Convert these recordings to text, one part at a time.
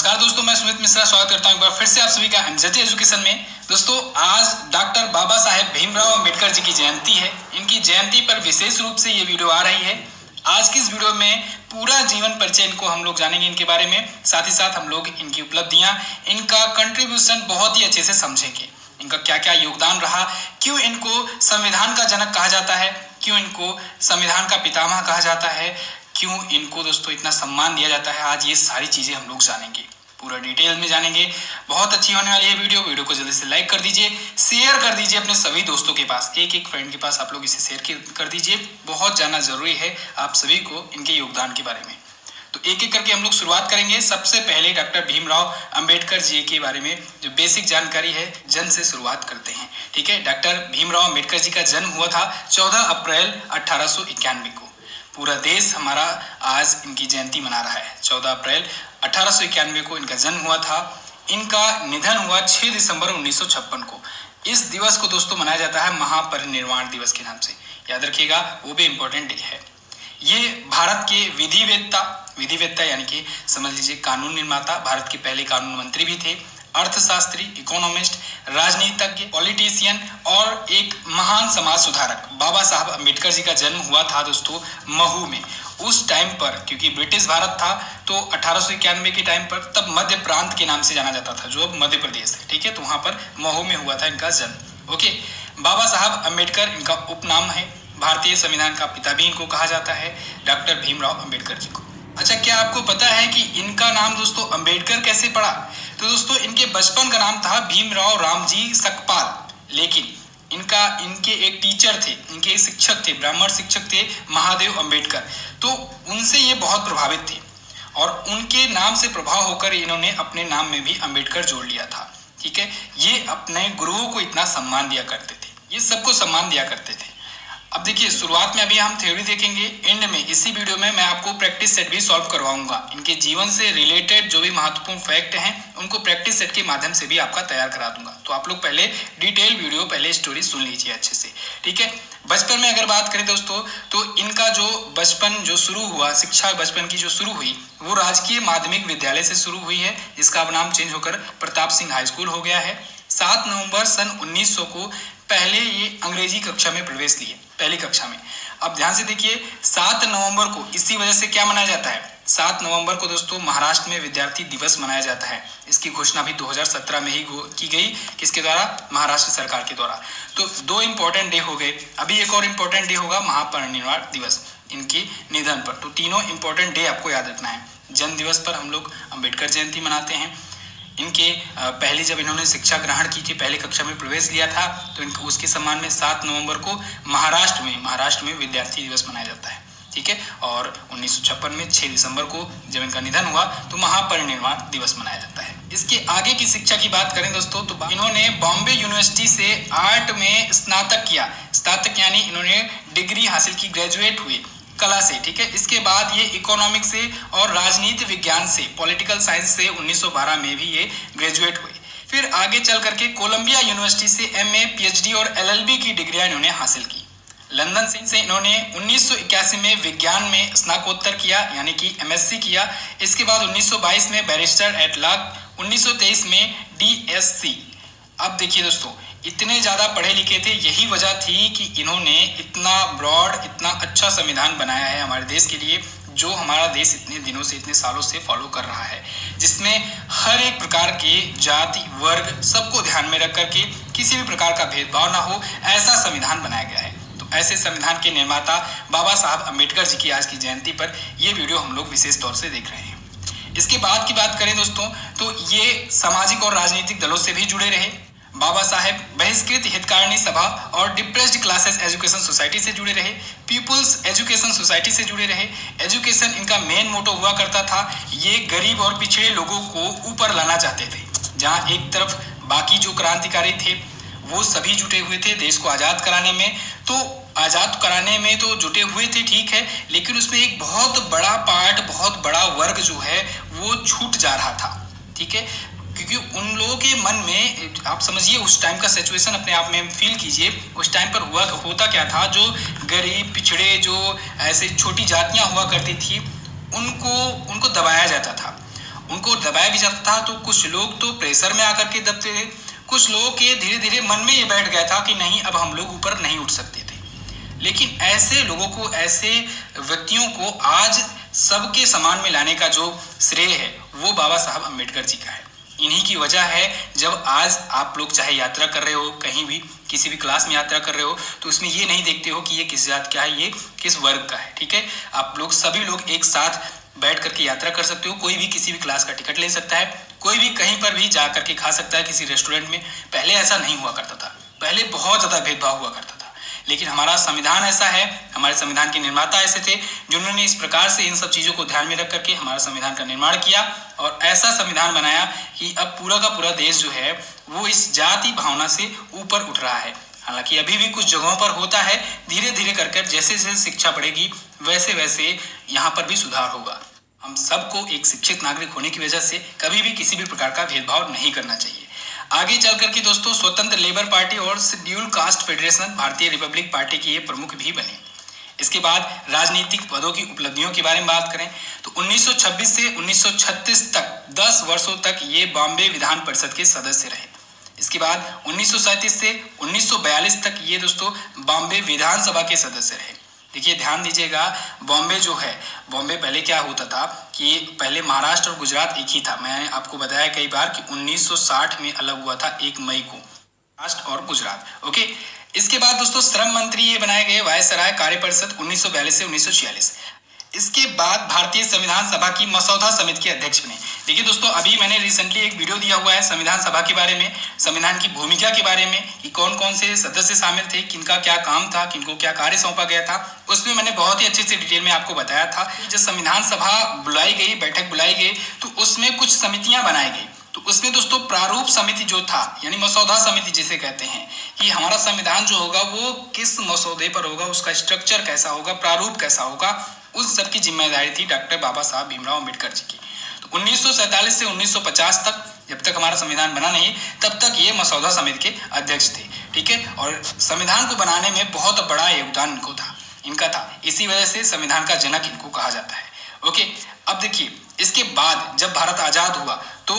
नमस्कार दोस्तों, मैं सुमित मिश्रा स्वागत करता हूं एक बार फिर से आप सभी का एमजेटी एजुकेशन में। दोस्तों, आज डॉक्टर बाबा साहेब भीमराव अंबेडकर जी की जयंती है। इनकी जयंती पर विशेष रूप से ये वीडियो आ रही है। आज की इस वीडियो में पूरा जीवन परिचय इनको हम लोग जानेंगे इनके बारे में, साथ ही साथ हम लोग इनकी उपलब्धियां, इनका कंट्रीब्यूशन बहुत ही अच्छे से समझेंगे। इनका क्या क्या योगदान रहा, क्यों इनको संविधान का जनक कहा जाता है, क्यों इनको संविधान का पितामह कहा जाता है, क्यों इनको दोस्तों इतना सम्मान दिया जाता है। आज ये सारी चीज़ें हम लोग जानेंगे, पूरा डिटेल में जानेंगे। बहुत अच्छी होने वाली है वीडियो को जल्दी से लाइक कर दीजिए, शेयर कर दीजिए अपने सभी दोस्तों के पास, एक एक फ्रेंड के पास आप लोग इसे शेयर कर दीजिए। बहुत जानना जरूरी है आप सभी को इनके योगदान के बारे में। तो एक एक करके हम लोग शुरुआत करेंगे। सबसे पहले डॉक्टर भीमराव अंबेडकर जी के बारे में जो बेसिक जानकारी है, जन्म से शुरुआत करते हैं। ठीक है, डॉक्टर भीमराव अंबेडकर जी का जन्म हुआ था 14 अप्रैल 1891 को। पूरा देश हमारा आज इनकी जयंती मना रहा है। 14 अप्रैल 1891 को इनका जन्म हुआ था। इनका निधन हुआ 6 दिसंबर 1956 को। इस दिवस को दोस्तों मनाया जाता है महापरिनिर्वाण दिवस के नाम से, याद रखिएगा, वो भी इम्पोर्टेंट डे है। ये भारत के विधिवेत्ता यानी कि समझ लीजिए कानून निर्माता, भारत के पहले कानून मंत्री भी थे, अर्थशास्त्री, इकोनॉमिस्ट, राजनीतिज्ञ, पॉलिटिशियन और एक महान समाज सुधारक बाबा साहब अम्बेडकर जी का जन्म हुआ था दोस्तों महू में। उस टाइम पर क्योंकि ब्रिटिश भारत था तो 1891 के टाइम पर तब मध्य प्रांत के नाम से जाना जाता था, जो अब मध्य प्रदेश है। ठीक है, तो वहां पर महू में हुआ था इनका जन्म। ओके, बाबा साहब अम्बेडकर इनका उपनाम है। भारतीय संविधान का पिता भी इनको कहा जाता है, डॉक्टर भीमराव अम्बेडकर जी को। अच्छा, क्या आपको पता है कि इनका नाम दोस्तों अम्बेडकर कैसे पड़ा? तो दोस्तों, इनके बचपन का नाम था भीमराव रामजी सकपाल, लेकिन इनके एक टीचर थे, इनके एक शिक्षक थे, ब्राह्मण शिक्षक थे महादेव अम्बेडकर, तो उनसे ये बहुत प्रभावित थे और उनके नाम से प्रभाव होकर इन्होंने अपने नाम में भी अम्बेडकर जोड़ लिया था। ठीक है, ये अपने गुरुओं को इतना सम्मान दिया करते थे, ये सबको सम्मान दिया करते थे। अब देखिए, शुरुआत में अभी हम थ्योरी देखेंगे, एंड में इसी वीडियो में मैं आपको प्रैक्टिस सेट भी सॉल्व करवाऊंगा। इनके जीवन से रिलेटेड जो भी महत्वपूर्ण फैक्ट हैं उनको प्रैक्टिस सेट के माध्यम से भी आपका तैयार करा दूंगा। तो आप लोग पहले डिटेल वीडियो, पहले स्टोरी सुन लीजिए अच्छे से। ठीक है, बचपन में अगर बात करें दोस्तों, तो इनका जो बचपन जो शुरू हुआ, शिक्षा बचपन की जो शुरू हुई, वो राजकीय माध्यमिक विद्यालय से शुरू हुई है, जिसका अब नाम चेंज होकर प्रताप सिंह हाई स्कूल हो गया है। 7 नवंबर सन 1900 को पहले ये अंग्रेजी कक्षा में प्रवेश लिए, पहली कक्षा में। अब ध्यान से देखिए, 7 नवंबर को इसी वजह से क्या मनाया जाता है? 7 नवंबर को दोस्तों महाराष्ट्र में विद्यार्थी दिवस मनाया जाता है। इसकी घोषणा भी 2017 में ही की गई, किसके द्वारा? महाराष्ट्र सरकार के द्वारा। तो 2 इंपॉर्टेंट डे हो गए। अभी एक और इम्पोर्टेंट डे होगा महापरिनिर्वाण दिवस इनके निधन पर। तो तीनों इंपॉर्टेंट डे आपको याद रखना है। जन्म दिवस पर हम लोग अम्बेडकर जयंती मनाते हैं। इनके पहले जब इन्होंने शिक्षा ग्रहण की थी, पहली कक्षा में प्रवेश लिया था, तो इनको उसके सम्मान में 7 नवंबर को महाराष्ट्र में विद्यार्थी दिवस मनाया जाता है। ठीक है, और 1956 में 6 दिसंबर को जब इनका निधन हुआ तो महापरिनिर्वाण दिवस मनाया जाता है। इसके आगे की शिक्षा की बात करें दोस्तों, तो इन्होंने बॉम्बे यूनिवर्सिटी से आर्ट में स्नातक किया। स्नातक यानी इन्होंने डिग्री हासिल की, ग्रेजुएट हुए कला से। ठीक है, इसके बाद ये इकोनॉमिक्स से और राजनीति विज्ञान से, पॉलिटिकल साइंस से 1912 में भी ये ग्रेजुएट हुए। फिर आगे चल करके कोलंबिया यूनिवर्सिटी से एमए, पीएचडी और एलएलबी की डिग्रियां इन्होंने हासिल की। लंदन से इन्होंने 1981 में विज्ञान में स्नातकोत्तर किया, यानी कि एमएससी किया। इसके बाद 1922 में बैरिस्टर एट लॉ, 1923 में डीएससी। अब देखिए दोस्तों, इतने ज़्यादा पढ़े लिखे थे, यही वजह थी कि इन्होंने इतना ब्रॉड, इतना अच्छा संविधान बनाया है हमारे देश के लिए, जो हमारा देश इतने दिनों से, इतने सालों से फॉलो कर रहा है, जिसमें हर एक प्रकार के जाति, वर्ग, सबको ध्यान में रख करके किसी भी प्रकार का भेदभाव ना हो, ऐसा संविधान बनाया गया है। तो ऐसे संविधान के निर्माता बाबा साहब अम्बेडकर जी की आज की जयंती पर ये वीडियो हम लोग विशेष तौर से देख रहे हैं। इसके बाद की बात करें दोस्तों, तो ये सामाजिक और राजनीतिक दलों से भी जुड़े रहे। बाबा साहेब बहिष्कृत हितकारिणी सभा और डिप्रेस्ड क्लासेस एजुकेशन सोसाइटी से जुड़े रहे, पीपुल्स एजुकेशन सोसाइटी से जुड़े रहे। एजुकेशन इनका मेन मोटो हुआ करता था, ये गरीब और पिछड़े लोगों को ऊपर लाना चाहते थे। जहां एक तरफ बाकी जो क्रांतिकारी थे वो सभी जुटे हुए थे देश को आज़ाद कराने में, तो आज़ाद कराने में तो जुटे हुए थे, ठीक है, लेकिन उसमें एक बहुत बड़ा पार्ट, बहुत बड़ा वर्ग जो है वो छूट जा रहा था। ठीक है, क्योंकि उन लोगों के मन में, आप समझिए उस टाइम का सिचुएशन अपने आप में फील कीजिए, उस टाइम पर होता क्या था, जो गरीब, पिछड़े, जो ऐसे छोटी जातियां हुआ करती थी, उनको दबाया जाता था, उनको दबाया भी जाता था। तो कुछ लोग तो प्रेशर में आकर के दबते थे, कुछ लोगों के धीरे धीरे मन में ये बैठ गया था कि नहीं, अब हम लोग ऊपर नहीं उठ सकते थे। लेकिन ऐसे लोगों को, ऐसे व्यक्तियों को आज सबके समान में लाने का जो श्रेय है वो बाबा साहब अम्बेडकर जी का है। इन्हीं की वजह है जब आज आप लोग चाहे यात्रा कर रहे हो, कहीं भी किसी भी क्लास में यात्रा कर रहे हो, तो उसमें ये नहीं देखते हो कि ये किस जात का है, ये किस वर्ग का है। ठीक है, आप लोग सभी लोग एक साथ बैठ करके यात्रा कर सकते हो। कोई भी किसी भी क्लास का टिकट ले सकता है, कोई भी कहीं पर भी जा करके खा सकता है किसी रेस्टोरेंट में। पहले ऐसा नहीं हुआ करता था, पहले बहुत ज़्यादा भेदभाव हुआ करता था। लेकिन हमारा संविधान ऐसा है, हमारे संविधान के निर्माता ऐसे थे जिन्होंने इस प्रकार से इन सब चीज़ों को ध्यान में रख करके हमारा संविधान का निर्माण किया और ऐसा संविधान बनाया कि अब पूरा का पूरा देश जो है वो इस जाति भावना से ऊपर उठ रहा है। हालांकि अभी भी कुछ जगहों पर होता है, धीरे धीरे कर जैसे जैसे शिक्षा बढ़ेगी वैसे वैसे यहाँ पर भी सुधार होगा। हम सबको एक शिक्षित नागरिक होने की वजह से कभी भी किसी भी प्रकार का भेदभाव नहीं करना चाहिए। आगे चल करके दोस्तों स्वतंत्र लेबर पार्टी और शेड्यूल कास्ट फेडरेशन भारतीय रिपब्लिक पार्टी के ये प्रमुख भी बने। इसके बाद राजनीतिक पदों की उपलब्धियों के बारे में बात करें तो 1926 से 1936 तक 10 वर्षों तक ये बॉम्बे विधान परिषद के सदस्य रहे। इसके बाद 1937 से 1942 तक ये दोस्तों बॉम्बे विधानसभा के सदस्य रहे। देखिए ध्यान दीजिएगा, बॉम्बे जो है, बॉम्बे पहले क्या होता था कि पहले महाराष्ट्र और गुजरात एक ही था। मैंने आपको बताया कई बार कि 1960 में अलग हुआ था 1 मई को महाराष्ट्र और गुजरात। ओके, इसके बाद दोस्तों श्रम मंत्री ये बनाए गए वायसराय कार्य परिषद 1942 से 1946। इसके बाद भारतीय संविधान सभा की मसौदा समिति के अध्यक्ष बने। देखिए दोस्तों, अभी मैंने रिसेंटली एक वीडियो दिया हुआ है संविधान सभा के बारे में, संविधान की भूमिका के बारे में कि कौन कौन से सदस्य शामिल थे, किनका क्या काम था, किनको क्या कार्य सौंपा गया था। उसमें मैंने बहुत ही अच्छे से डिटेल में आपको बताया था। जब संविधान सभा बुलाई गई, बैठक बुलाई गई, तो उसमें कुछ समितियां बनाई गई। तो उसमें दोस्तों प्रारूप समिति जो था, यानी मसौदा समिति जिसे कहते हैं, कि हमारा संविधान जो होगा वो किस मसौदे पर होगा, उसका स्ट्रक्चर कैसा होगा, प्रारूप कैसा होगा, उस सब की जिम्मेदारी थी डॉक्टर बाबा साहब भीमराव अम्बेडकर जी की। तो 1947 से 1950 तक, जब तक हमारा संविधान बना नहीं तब तक ये मसौदा समिति के अध्यक्ष थे। ठीक है, और संविधान को बनाने में बहुत बड़ा योगदान इनका था। इसी वजह से संविधान का जनक इनको कहा जाता है। ओके, अब देखिए इसके बाद जब भारत आजाद हुआ तो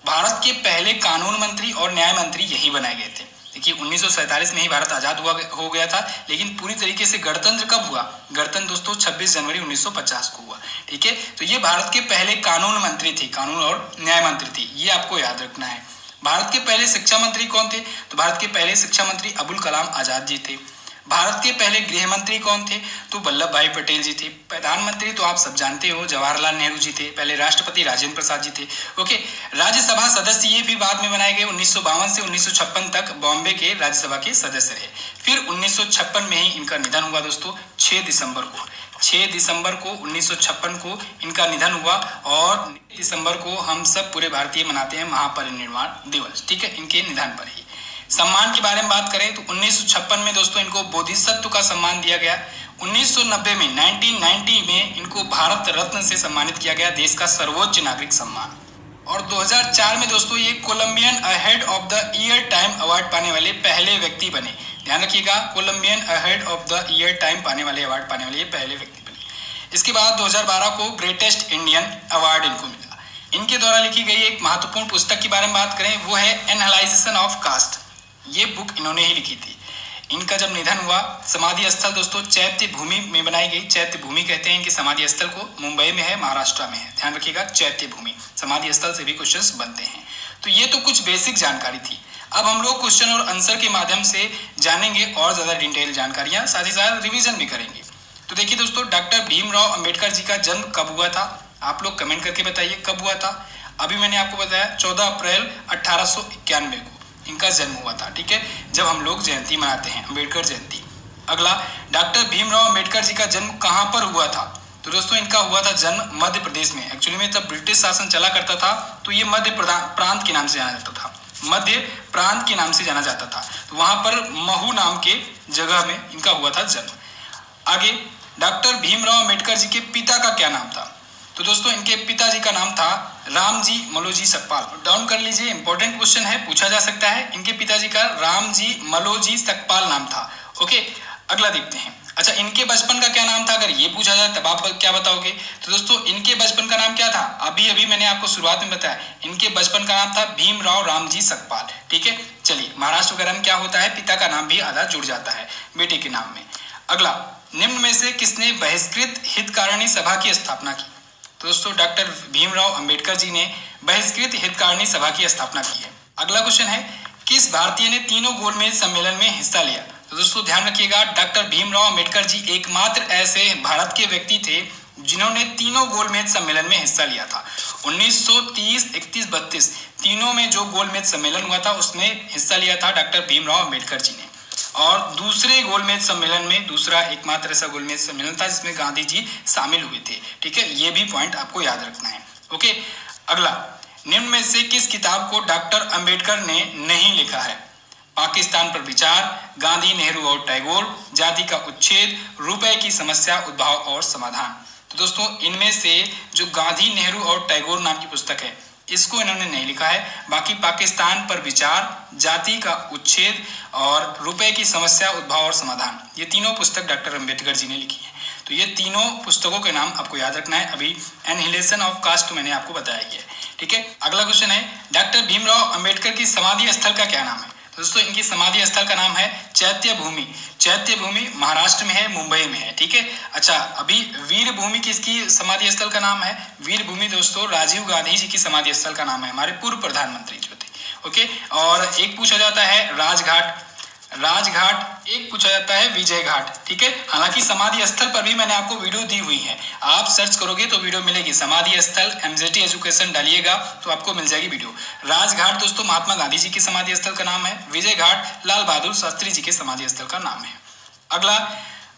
भारत के पहले कानून मंत्री और न्याय मंत्री यही बनाए गए थे। देखिए 1947 में ही भारत आजाद हो गया था, लेकिन पूरी तरीके से गणतंत्र कब हुआ? गणतंत्र दोस्तों 26 जनवरी 1950 को हुआ। ठीक है, तो ये भारत के पहले कानून मंत्री थे, कानून और न्याय मंत्री थे, ये आपको याद रखना है। भारत के पहले शिक्षा मंत्री कौन थे? तो भारत के पहले शिक्षा मंत्री अबुल कलाम आजाद जी थे। भारत के पहले गृह मंत्री कौन थे? तो वल्लभ भाई पटेल जी थे। प्रधानमंत्री तो आप सब जानते हो, जवाहरलाल नेहरू जी थे। पहले राष्ट्रपति राजेंद्र प्रसाद जी थे। ओके, राज्यसभा सदस्य ये भी बाद में बनाए गए। 1952 से 1956 तक बॉम्बे के राज्यसभा के सदस्य रहे। फिर 1956 में ही इनका निधन हुआ दोस्तों, 6 दिसंबर को 1956 को इनका निधन हुआ। और दिसंबर को हम सब पूरे भारतीय मनाते हैं महापरिनिर्वाण दिवस। ठीक है, इनके निधन पर ही। सम्मान के बारे में बात करें तो 1956 में दोस्तों इनको बोधिसत्व का सम्मान दिया गया। 1990 में 1990 में इनको भारत रत्न से सम्मानित किया गया, देश का सर्वोच्च नागरिक सम्मान। और 2004 में दोस्तों ये Colombian ahead of the year time award पाने वाले पहले व्यक्ति बने। ध्यान रखिएगा, Colombian ahead of the year time award पाने वाले ये पहले व्यक्ति बने। इसके बाद 2012 को ग्रेटेस्ट इंडियन अवार्ड इनको मिला। इनके द्वारा लिखी गई एक महत्वपूर्ण पुस्तक के बारे में बात करें, वो है एनालाइजेशन ऑफ कास्ट। ये बुक इन्होंने ही लिखी थी। इनका जब निधन हुआ, समाधि स्थल दोस्तों चैत्य भूमि में बनाई गई। चैत्य भूमि कहते हैं कि समाधि स्थल को, मुंबई में है, महाराष्ट्र में है। ध्यान रखिएगा, चैत्य भूमि। समाधि स्थल से भी क्वेश्चंस बनते हैं। तो ये तो कुछ बेसिक जानकारी थी। अब हम लोग क्वेश्चन और आंसर के माध्यम से जानेंगे और ज्यादा डिटेल जानकारियां, साथ ही साथ रिविजन भी करेंगे। तो देखिए दोस्तों, डॉक्टर भीमराव अंबेडकर जी का जन्म कब हुआ था? आप लोग कमेंट करके बताइए कब हुआ था। अभी मैंने आपको बताया 14 अप्रैल 1891 को इनका जन्म हुआ था। ठीक है, जब हम लोग जयंती मनाते हैं, अंबेडकर जयंती। अगला, डॉक्टर भीमराव अंबेडकर जी का जन्म कहाँ पर हुआ था? तो दोस्तों इनका हुआ था जन्म मध्य प्रदेश में। एक्चुअली में तब ब्रिटिश शासन चला करता था, तो ये मध्य प्रांत के नाम से जाना जाता था, मध्य प्रांत के नाम से जाना जाता था। तो वहां पर महू नाम के जगह में इनका हुआ था जन्म। आगे, डॉक्टर भीमराव अंबेडकर जी के पिता का क्या नाम था? तो दोस्तों इनके पिताजी का नाम था रामजी मलोजी सकपाल। डाउन कर लीजिए, इंपॉर्टेंट क्वेश्चन है, पूछा जा सकता है। इनके पिताजी का रामजी मलोजी सकपाल नाम था। ओके, अगला देखते हैं। अच्छा, इनके बचपन का क्या नाम था, अगर ये पूछा जाए तब आप क्या बताओगे? तो दोस्तों इनके बचपन का नाम क्या था? अभी अभी मैंने आपको शुरुआत में बताया, इनके बचपन का नाम था भीमराव रामजी सकपाल। ठीक है, चलिए, महाराष्ट्र वगैरह में क्या होता है, पिता का नाम भी आधा जुड़ जाता है बेटे के नाम में। अगला, निम्न में से किसने बहिष्कृत हितकारिणी सभा की स्थापना की? तो दोस्तों डॉक्टर भीमराव अंबेडकर जी ने बहिष्कृत हितकारिणी सभा की स्थापना की है। अगला क्वेश्चन है, किस भारतीय ने तीनों गोलमेज सम्मेलन में हिस्सा लिया? तो दोस्तों ध्यान रखिएगा, डॉक्टर भीमराव अंबेडकर जी एकमात्र ऐसे भारत के व्यक्ति थे जिन्होंने तीनों गोलमेज सम्मेलन में हिस्सा लिया था। 1930, 31, 32 तीनों में जो गोलमेज सम्मेलन हुआ था उसमें हिस्सा लिया था डॉक्टर भीमराव अंबेडकर जी ने। और दूसरे गोलमेज सम्मेलन में, दूसरा एकमात्र ऐसा गोलमेज सम्मेलन था जिसमें गांधी जी शामिल हुए थे। ठीक है, ये भी पॉइंट आपको याद रखना है। ओके, अगला, निम्न में से किस किताब को डॉक्टर अंबेडकर ने नहीं लिखा है? पाकिस्तान पर विचार, गांधी, नेहरू और टैगोर, जाति का उच्छेद, रुपए की समस्या, उद्भव और समाधान। तो दोस्तों इनमें से जो गांधी, नेहरू और टैगोर नाम की पुस्तक है इसको इन्होंने नहीं लिखा है। बाकी पाकिस्तान पर विचार, जाति का उच्छेद और रुपए की समस्या, उद्भव और समाधान, ये तीनों पुस्तक डॉक्टर अंबेडकर जी ने लिखी है। तो ये तीनों पुस्तकों के नाम आपको याद रखना है। अभी एनहिलेशन ऑफ कास्ट मैंने आपको बताया है। ठीक है, अगला क्वेश्चन है, डॉक्टर भीमराव अंबेडकर की समाधि स्थल का क्या नाम है? दोस्तों इनकी समाधि स्थल का नाम है चैत्य भूमि। चैत्य भूमि महाराष्ट्र में है, मुंबई में है। ठीक है, अच्छा, अभी वीर भूमि किसकी समाधि स्थल का नाम है? वीर भूमि दोस्तों राजीव गांधी जी की समाधि स्थल का नाम है, हमारे पूर्व प्रधानमंत्री जो थे। ओके, और एक पूछा जाता है राजघाट, राजघाट, एक पूछा जाता है विजय घाट। ठीक है, हालांकि समाधि स्थल पर भी मैंने आपको वीडियो दी हुई है, आप सर्च करोगे तो वीडियो मिलेगी, समाधि स्थल एमजेटी एजुकेशन डालिएगा तो आपको मिल जाएगी वीडियो। राजघाट दोस्तों महात्मा गांधी जी की समाधि स्थल का नाम है, विजय घाट लाल बहादुर शास्त्री जी के समाधि स्थल का नाम है। अगला,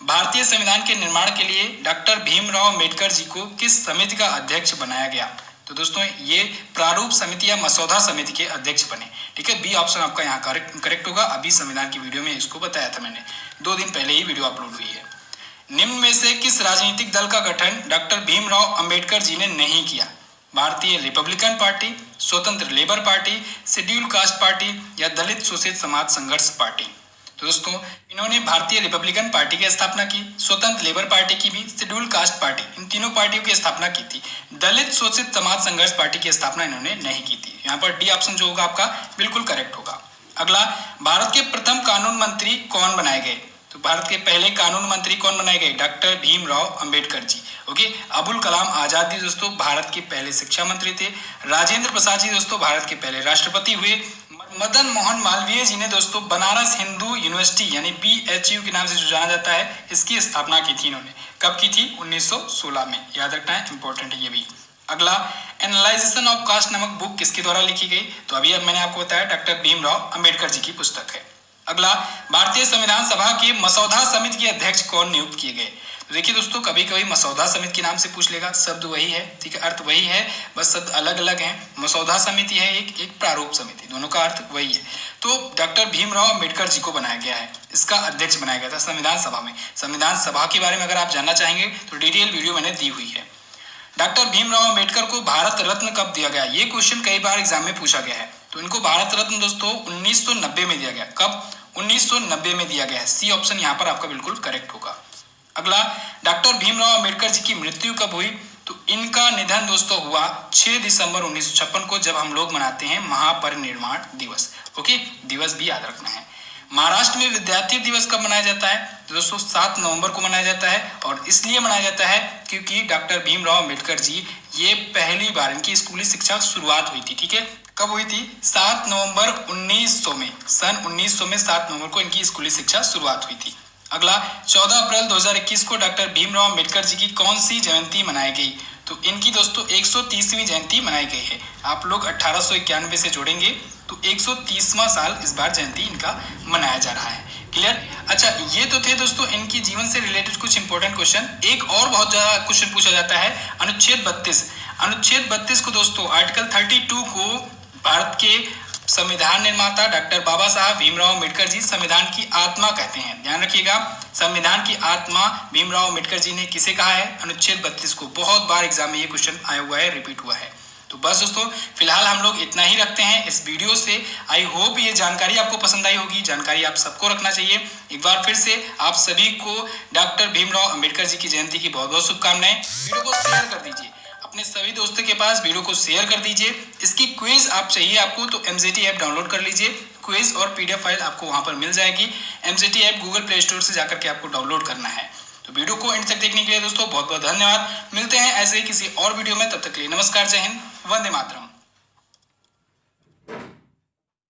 भारतीय संविधान के निर्माण के लिए डॉक्टर भीमराव अंबेडकर जी को किस समिति का अध्यक्ष बनाया गया? तो दोस्तों ये प्रारूप समिति या मसौदा समिति के अध्यक्ष बने। ठीक है, बी ऑप्शन आपका यहाँ करेक्ट होगा। अभी संविधान की वीडियो में इसको बताया था मैंने, 2 दिन पहले ही वीडियो अपलोड हुई है। निम्न में से किस राजनीतिक दल का गठन डॉक्टर भीमराव अंबेडकर जी ने नहीं किया? भारतीय रिपब्लिकन पार्टी, स्वतंत्र labour party, schedule caste party या दलित शोषित समाज संघर्ष पार्टी। तो दोस्तों इन्होंने भारतीय रिपब्लिकन पार्टी की स्थापना की, स्वतंत्र लेबर पार्टी की भी, शेड्यूल कास्ट पार्टी, इन तीनों पार्टियों की स्थापना की थी। दलित शोषित समाज संघर्ष पार्टी की स्थापना इन्होंने नहीं की थी। यहाँ पर डी ऑप्शन जो होगा आपका बिल्कुल करेक्ट होगा। अगला, भारत के प्रथम कानून मंत्री कौन बनाए गए? तो भारत के पहले कानून मंत्री कौन बनाए गए? डॉक्टर भीमराव अंबेडकर जी। ओके, अबुल कलाम आजाद जी दोस्तों भारत के पहले शिक्षा मंत्री थे। राजेंद्र प्रसाद जी दोस्तों भारत के पहले राष्ट्रपति हुए। मदन मोहन मालवीय जी ने दोस्तों बनारस हिंदू यूनिवर्सिटी यानी BHU के नाम से जो जाना जाता है, इसकी स्थापना की थी इन्होंने। कब की थी? 1916 में, याद रखना है, इंपॉर्टेंट है ये भी। अगला, एनालाइजेशन ऑफ कास्ट नामक बुक किसके द्वारा लिखी गई? तो अभी अब मैंने आपको बताया डॉक्टर भीमराव अंबेडकर जी की पुस्तक है। अगला, भारतीय संविधान सभा के मसौदा समिति के अध्यक्ष कौन नियुक्त किए गए? देखिए दोस्तों कभी कभी मसौदा समिति के नाम से पूछ लेगा, शब्द वही है, ठीक है, अर्थ वही है, बस शब्द अलग अलग हैं। मसौदा समिति है एक प्रारूप समिति, दोनों का अर्थ वही है। तो डॉक्टर भीमराव अंबेडकर जी को बनाया गया है, इसका अध्यक्ष बनाया गया था संविधान सभा में। संविधान सभा के बारे में अगर आप जानना चाहेंगे तो डिटेल वीडियो मैंने दी हुई है। डॉक्टर भीमराव अंबेडकर को भारत रत्न कब दिया गया? ये क्वेश्चन कई बार एग्जाम में पूछा गया है। तो इनको भारत रत्न दोस्तों 1990 में दिया गया। कब? 1990 में दिया गया है। सी ऑप्शन यहाँ पर आपका बिल्कुल करेक्ट होगा। अगला, डॉक्टर भीमराव अंबेडकर जी की मृत्यु कब हुई? तो इनका निधन दोस्तों हुआ 6 दिसंबर 1956 को, जब हम लोग मनाते हैं महापरिनिर्वाण दिवस। ओके, दिवस भी याद रखना है। महाराष्ट्र में विद्यार्थी दिवस कब मनाया जाता है? तो दोस्तों 7 नवंबर को मनाया जाता है, और इसलिए मनाया जाता है क्योंकि डॉक्टर भीमराव अंबेडकर जी ये पहली बार इनकी स्कूली शिक्षा शुरुआत हुई थी। ठीक है, कब हुई थी? 7 नवंबर 1900 में, सन 1900 में 7 नवंबर को इनकी स्कूली शिक्षा शुरुआत हुई थी। अगला, 14 अप्रैल 2021 को डॉक्टर भीमराव अंबेडकर जी की कौन सी जयंती मनाई गई? तो इनकी दोस्तों 130वीं जयंती मनाई गई है। आप लोग 1891 से जोड़ेंगे तो 130वां साल इस बार जयंती इनका मनाया जा रहा है। क्लियर? अच्छा, ये तो थे दोस्तों इनकी जीवन से रिलेटेड कुछ इंपॉर्टेंट क्वेश्चन। एक और बहुत ज्यादा क्वेश्चन पूछा जाता है, अनुच्छेद 32। अनुच्छेद 32 को दोस्तों आर्टिकल 32 को भारत के संविधान निर्माता डॉक्टर बाबा साहब भीमराव अंबेडकर जी संविधान की आत्मा कहते हैं। ध्यान रखिएगा, संविधान की आत्मा भीमराव अंबेडकर जी ने किसे कहा है? अनुच्छेद 32 को। बहुत बार एग्जाम में ये क्वेश्चन आया हुआ है, रिपीट हुआ है। तो बस दोस्तों फिलहाल हम लोग इतना ही रखते हैं इस वीडियो से। आई होप ये जानकारी आपको पसंद आई होगी। जानकारी आप सबको रखना चाहिए। एक बार फिर से आप सभी को डॉक्टर भीमराव अंबेडकर जी की जयंती की बहुत बहुत शुभकामनाएं। वीडियो को शेयर कर दीजिए अपने सभी दोस्तों के पास, वीडियो को शेयर कर दीजिए। इसकी क्विज आप चाहिए आपको तो MZT ऐप डाउनलोड कर लीजिए। क्विज और PDF फाइल आपको वहां पर मिल जाएगी। MZT app Google play store से जाकर के आपको डाउनलोड करना है। तो वीडियो को एंड तक देखने के लिए दोस्तों बहुत बहुत धन्यवाद। मिलते हैं ऐसे ही किसी और वीडियो में, तब तक के लिए नमस्कार, जय हिंद, वंदे मातरम।